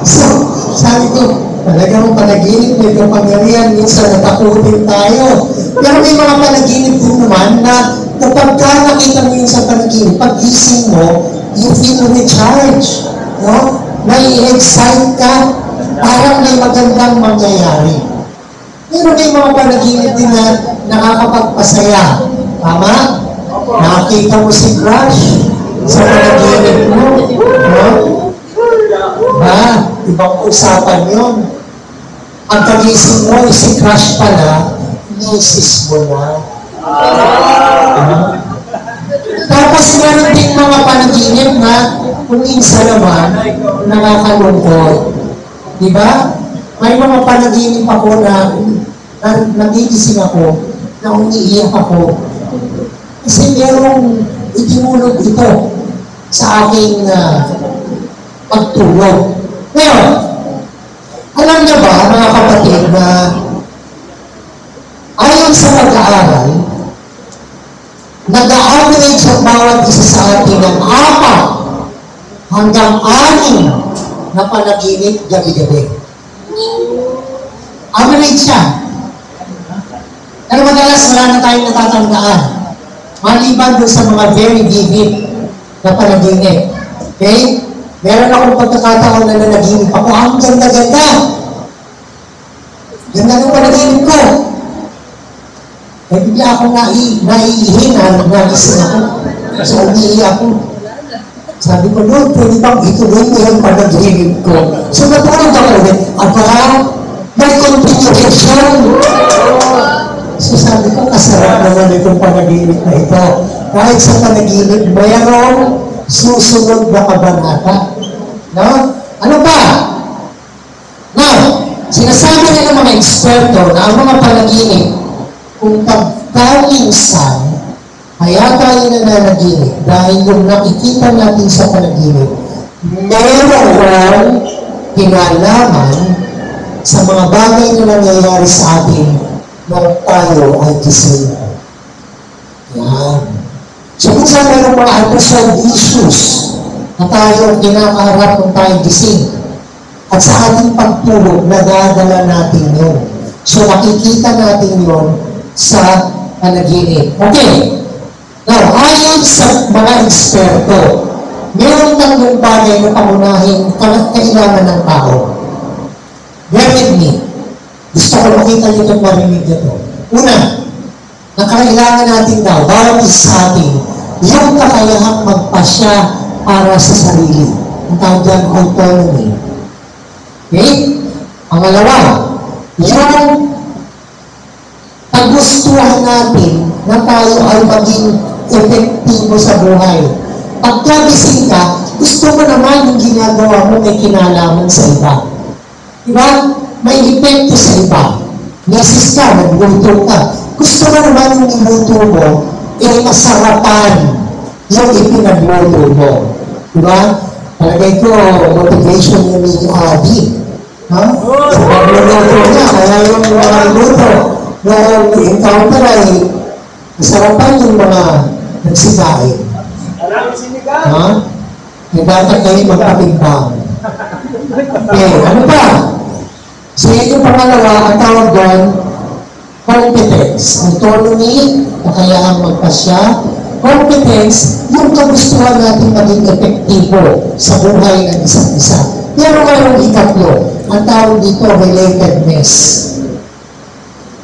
So, sabi ko, talagang panaginip, may kapangyarihan, minsan natakutin tayo. Pero may mga panaginip din naman na kapag ka nakita mo yun sa panaginip, pag-gising mo, you feel recharged. No? May-excite ka, parang may magandang mangyayari. Pero may mga panaginip din na nakakapagpasaya. Tama? Nakakita mo si crush sa panaginip mo. No? Ibang usapan yun. Pagkagising mo, si crush pala, misis mo na. Tapos meron din mga panaginip na kung minsan naman, nakakalungkot. Diba? May mga panaginip ako na nagigising ako, na umiiyak ako. Kasi merong itinulog ito sa aking pagtulog. Ngayon, alam niyo ba, mga kapatid, na ayon sa pag-aaral, nag-average ang bawat isa sa atin ng 4 hanggang 6 na panaginip gabi-gabi. Average siya. Pero madalas wala na tayong natatandaan. Maliban doon sa mga very vivid na panaginip. Okay? Meron akong pagkakataon na nanaginip ako. Ang ganda-ganda. Ganda ng panaginip ko. Eh, bigla akong naiihina, nagising ako. So, umiiyak ako. Sabi ko, Lord, pwede bang ituloy mo yung panaginip ko? So, natulog ako ulit. May continuation. So, sabi ko, kasarap naman itong panaginip na ito. Kahit sa panaginip, mayroong susunod na kabanata. No? Ano pa? Now, sinasabi na ng mga eksperto na ang mga panaginip, kung pagkaminsan, kaya tayo nananaginip dahil yung nakikita natin sa panaginip, meron kinalaman sa mga bagay na nangyayari sa atin nung tayo ay gising. Yan. So, minsan meron mga unresolved issues na tayo kinakaharap nung tayo gising. At sa ating pagtulog, nadadala natin yun. So, makikita natin yun sa panaginip. Okay. Now, ayon sa mga eksperto, meron 3 bagay na pangunahing kailangan ng tao. Bear with me. Gusto ko makita nyo itong marinig nito. Una, na kailangan natin daw, bawat isa atin, yung kakayahang magpasya para sa sarili. Ang tawag dyan, autonomy. Okay? Pangalawa, yung paggustuhan natin na tayo ay maging epektibo sa buhay. Pagkagising ka, gusto mo naman yung ginagawa mo may kinalaman sa iba. Diba? May epekto sa iba. Misis ka, nagluto ka. Gusto mo naman yung iluto mo, masarapan yung ipinagluto mo. Diba? Palagay ko, motivation yun ni Adi. Ha? Sa pagluluto niya, kaya yung mga luto, noong encounter ay masarapan yung mga nagsigain. Ha? May dapat kayo magpatimbang. Okay, ano pa? So, yung pangalawa, ang tawag doon, competence. Autonomy, kakayahang magpasya. Competence, yung kagustuhan natin maging epektibo sa buhay ng isa't isa. Pero mayroong ikatlo, ang tawag dito, relatedness.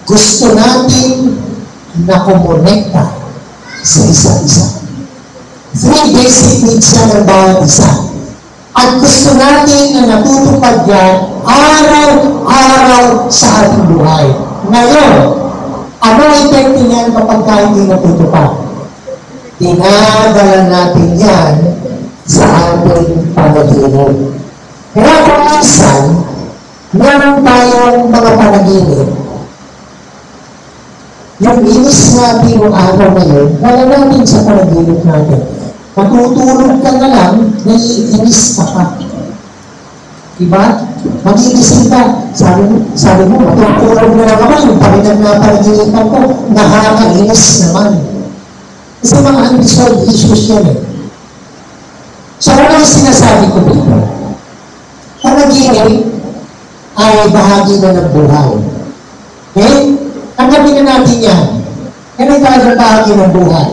Gusto natin na kumonekta sa isa't isa. 3 basic needs yan ng bawat isa. At gusto natin na natutupad yan araw-araw sa ating buhay. Ngayon, ano ang epekto niyan kapag hindi natutupad? Dinadala natin yan sa ating panaginip. Kaya kung minsan, meron tayong mga panaginip, yung inis natin yung araw na yun, wala natin sa panaginip natin. Matutulog ka na lang, naiinis ka pa. Diba? Magigising ka. Sabi mo, matutulog na lang naman, yung parinag na panaginipan ko, nakakainis naman. Kasi mga unresolved issues yan eh. So, ano yung sinasabi ko dito? Kung ay bahagi na ng buhay. Okay? Tanggapin na natin yan. Yan ay talagang bahagi ng buhay.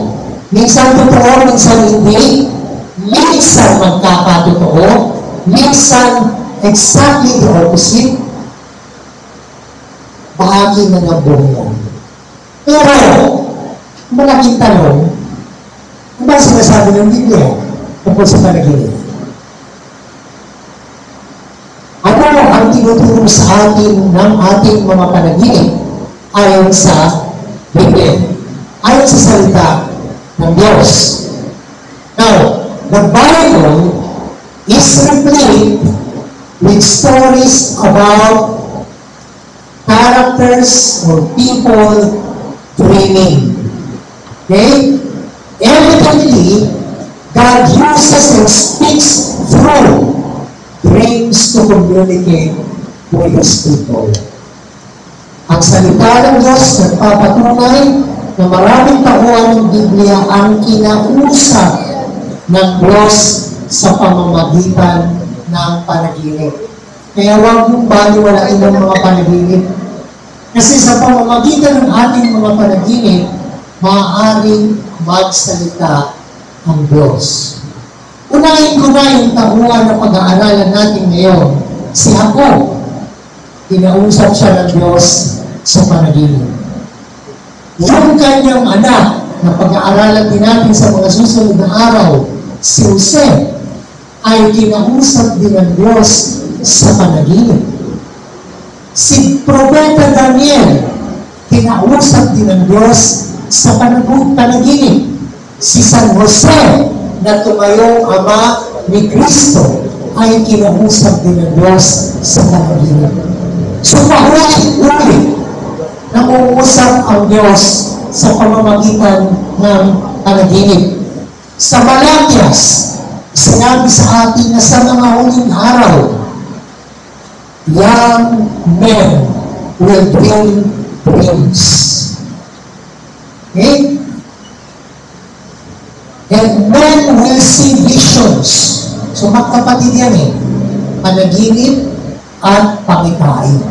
Minsan totoo, minsan hindi. Minsan magkakatotoo. Minsan exactly the opposite. Bahagi na ng buhay. Pero, malaking tanong, ano ba sinasabi ng Biblia tungkol sa panaginip? Ano ang tinuturo sa atin ng ating mga panaginip ayon sa Biblia? Ayon sa salita ng Diyos. Now, the Bible is replete with stories about characters or people dreaming. Okay? Evidently, God uses and speaks through dreams to communicate with His people. Ang salita ng Diyos nagpapatunay na maraming tauhan ng Biblia ang kinausap ng Diyos sa pamamagitan ng panaginip. Kaya huwag mong baliwalain ng mga panaginip. Kasi sa pamamagitan ng ating mga panaginip, maaaring magsalita ang Diyos. Unahin ko na yung tauhan na pag-aaralan natin ngayon. Si Jacob, kinausap siya ng Diyos sa panaginip. Yung kanyang anak na pag-aaralan din natin sa mga susunod na araw, si Jose, ay kinausap din ng Diyos sa panaginip. Si Propeta Daniel, kinausap din ng Diyos sa panaginip. Si San Jose, na tumayong ama ni Kristo, ay kinausap din ng Diyos sa panaginip. So, paulit-ulit, nangungusap ang Diyos sa pamamagitan ng panaginip. Sa Malakias, sinabi sa atin na sa mga huling araw, young men will dream dreams. Okay? And men will see visions. So magkapatid yan eh. Panaginip at pangitain.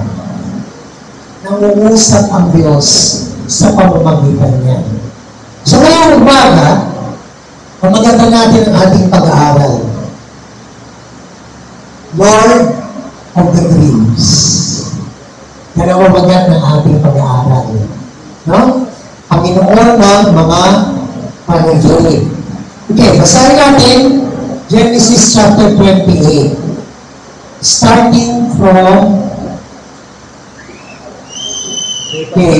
Nangungusap ang Diyos sa pamamagitan niya. So ngayong umaga, pamagatan natin ang ating pag-aaral. Lord of the Dreams. Dalawang magat ng ating pag-aaral. No? Panginoon ng mga panaginip. Okay, basahin natin Genesis chapter 28. Starting from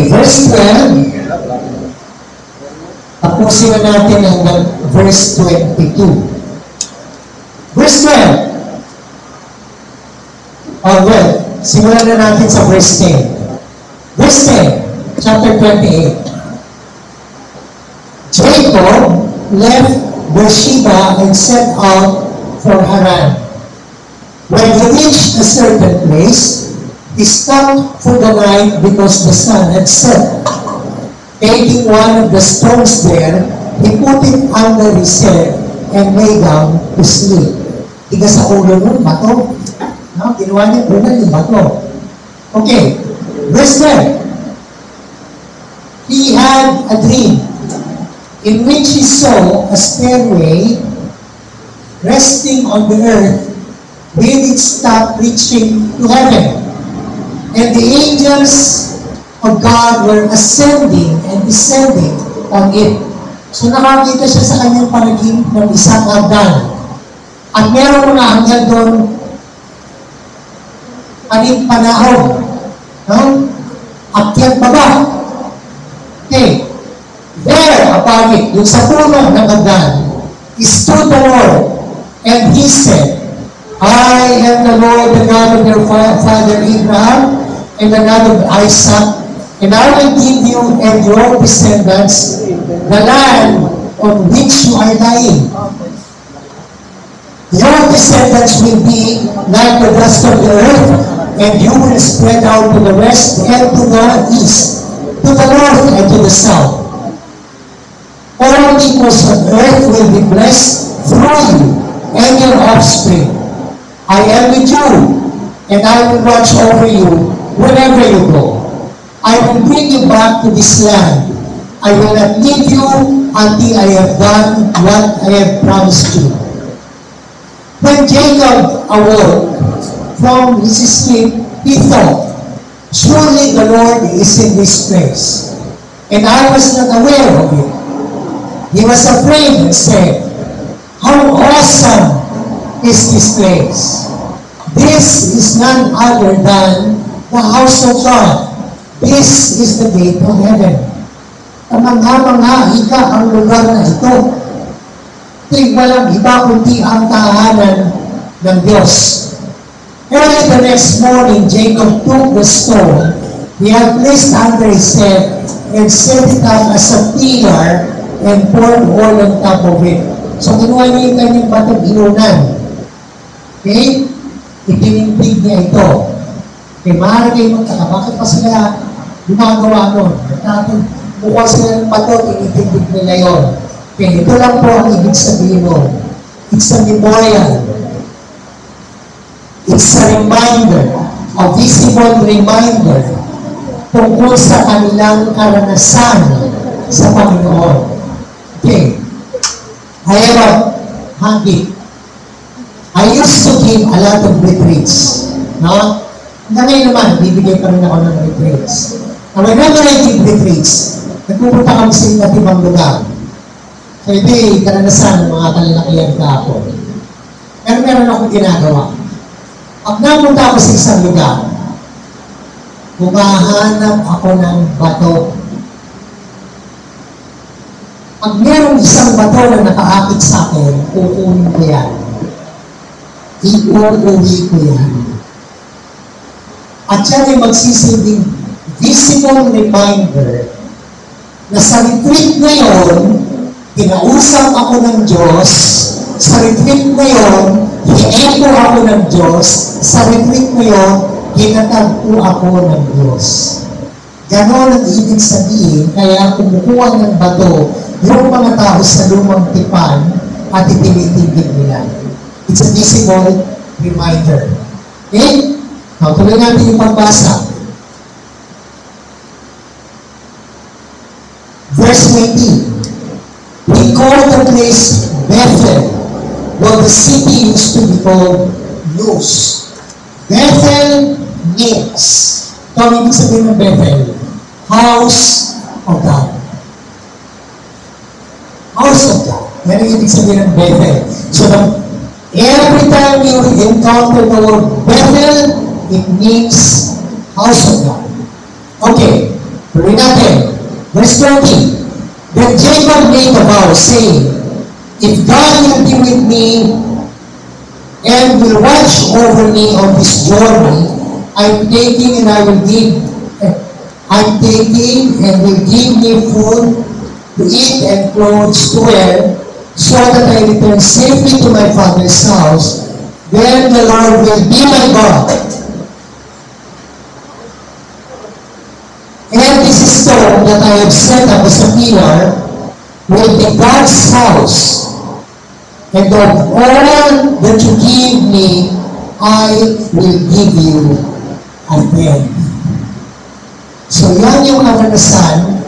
verse 12. Tapusin na natin hanggang verse 22. Verse 12. Well, simulan na natin sa verse 10. Verse 10, chapter 28. Jacob left Beersheba and set out for Haran. When he reached a certain place, he stopped for the night because the sun had set. Taking one of the stones there, he put it under his head and lay down to sleep. Tiga sa ulo nun, bato. No? Ginawa niya, una yung bato. Okay, verse 10. He had a dream in which he saw a stairway resting on the earth with its top reaching to heaven. And the angels of God were ascending and descending on it. So nakakita siya sa kanyang panaginip ng isang hagdan. At meron mga anghel doon panahon. No? Akyat baba. Okay. There, above it, yung sa puno ng hagdan, stood the Lord, and He said, I am the Lord, the God of your father Abraham, and the God of Isaac, and I will give you and your descendants the land on which you are lying. Your descendants will be like the dust of the earth, and you will spread out to the west and to the east, to the north and to the south. All peoples on earth will be blessed through you and your offspring. I am with you, and I will watch over you wherever you go. I will bring you back to this land. I will not leave you until I have done what I have promised you. When Jacob awoke from his sleep, he thought, surely the Lord is in this place, and I was not aware of it. He was afraid and said, how awesome is this place! This is none other than the house of God. This is the gate of heaven. Kamangha-mangha ang lugar na ito. Ito'y walang iba kundi ang tahanan ng Diyos. Early the next morning, Jacob took the stone he had placed under his head and set it up as a pillar and poured oil on top of it. So, kinuha niya yung kanyang batong inunan. Okay? Itinimpig niya ito. Okay, maaari kayo magtaka. Bakit pa sila gumagawa nun? Mukha sila ng bato, tinitibig nila yun. Okay, ito lang po ang ibig sabihin nun. It's a memorial. It's a reminder, a visible reminder tungkol sa kanilang karanasan sa Panginoon. Okay. I have a habit. I used to give a lot of retreats. No? Ngayon naman, bibigay pa rin ako ng retreats. Now, whenever I give retreats, nagpupunta kami sa iba't ibang lugar. So, ito'y karanasan ng mga kalalakihan kahapon. Pero meron akong ginagawa. Pag napunta ako sa isang lugar, humahanap ako ng bato. Pag merong isang bato na nakaakit sa akin, kukunin ko yan. Iuuwi ko yan. At yan ay magsisilbing visible reminder na sa retreat na yun, kinausap ako ng Diyos. Sa retreat na yun, hinepo ako ng Diyos. Sa retreat na yun, kinatagpo ako ng Diyos. Ganon ang ibig sabihin, kaya kumukuha ng bato yung mga tao sa lumang tipan at itinitindig nila. It's a visible reminder. Okay? Now, tuloy natin yung pagbasa. Verse 19. We call the place Bethel, while the city used to be called Luz. Bethel means, ito ang ibig sabihin ng Bethel, house of God. House of God. Yan ang ibig sabihin ng Bethel. So, every time you encounter the word Bethel, it means house of God. Okay, tuloy natin. Verse 20. Then Jacob made a vow, saying, if God will be with me and will watch over me on this journey, I'm taking and will give me food to eat and clothes to wear, so that I return safely to my father's house. Then the Lord will be my God. And this stone that I have set up as a pillar will be God's house. And of all that you give me, I will give you again. So yan yung karanasan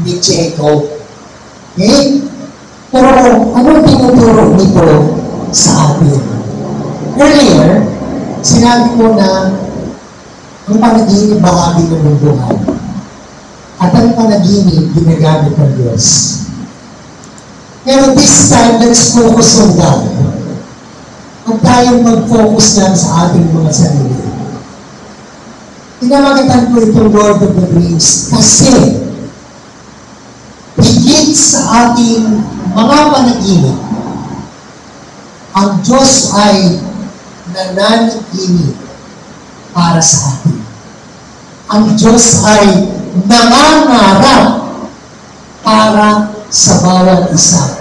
ni Jacob. Okay? Pero anong tinuturo nito sa atin? Earlier, sinabi ko na ang panaginip bahagi ng buhay. At ang panaginip, ginagamit ng Diyos. Pero this time, let's focus on God. Huwag tayong mag-focus lang sa ating mga sarili. Pinamagitan ko itong Lord of the Rings kasi higit sa ating mga panaginip, ang Diyos ay nananaginip para sa atin. Ang Diyos ay nangangarap para sa bawat isa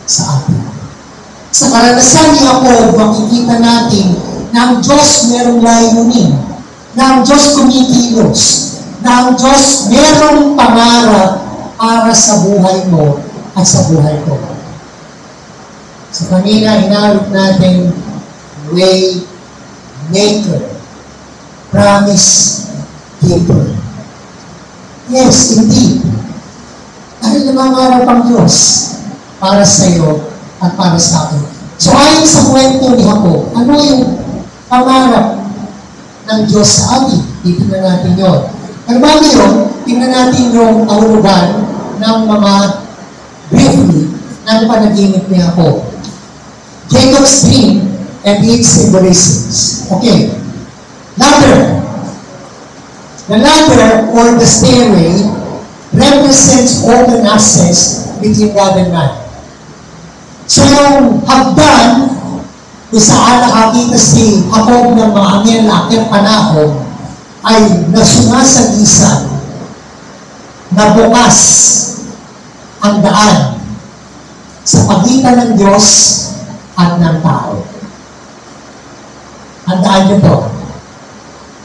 sa atin. Sa karanasan ni Jacob, makikita natin na ang Diyos merong layunin, na ang Diyos kumikilos, na ang Diyos merong pangarap para sa buhay mo at sa buhay ko. Sa kanina, inawit natin way maker. promise keeper. Yes, indeed. Dahil nangangarap ang Diyos para sa iyo at para sa akin. So ayon sa kwento ni Jacob, ano yung pangarap ng Diyos sa atin? Titignan natin yun. Pero bago yun, tingnan natin yung kahulugan ng mga briefly ng panaginip ni Jacob. Jacob's dream and its symbolisms. Okay. Ladder. The ladder or the stairway represents open access between God and man. So yung hagdan, kung saan nakakita si Jacob ng mga angel na akyat panahon, ay nasumasagisan na bukas ang daan sa pagitan ng Diyos at ng tao. Handaan niyo to.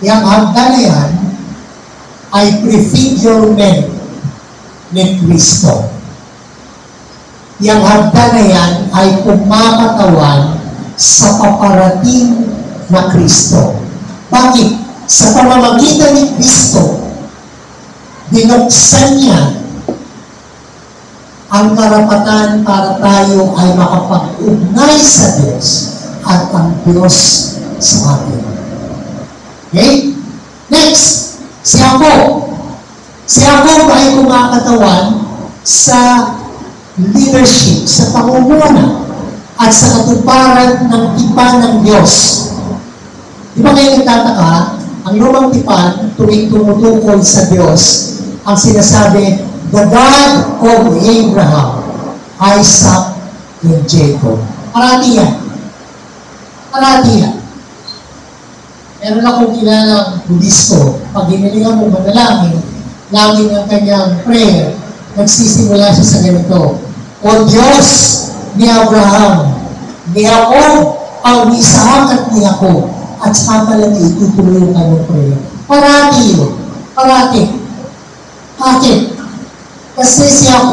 Yung hagdan na yan ay prefigurement ni Kristo. Yung hagdan na yan ay kumakatawan sa paparating na Kristo. Bakit? Sa pamamagitan ni Kristo, binuksan niya ang karapatan para tayo ay makapag-ugnay sa Diyos at ang Diyos sa atin. Okay? Next, si Jacob. Si Jacob ay kumakatawan sa leadership, sa pangunguna, at sa katuparan ng tipan ng Diyos. Di ba kayo nagtataka, ang lumang tipan, tuwing tumutukol sa Diyos, ang sinasabi, the God of Abraham, Isaac, and Jacob. Parati yan. Parati yan. Meron akong kilalang Budisto, pag hinilingan mo manalangin, lagi ng kanyang prayer, nagsisimula siya sa ganito, O Diyos ni Abraham, ni Jacob, ang ni Isaac at ni Jacob, at saka pala niya itutuloy yung kanyang prayer. Parati yun. Parati. Bakit? Kasi si Jacob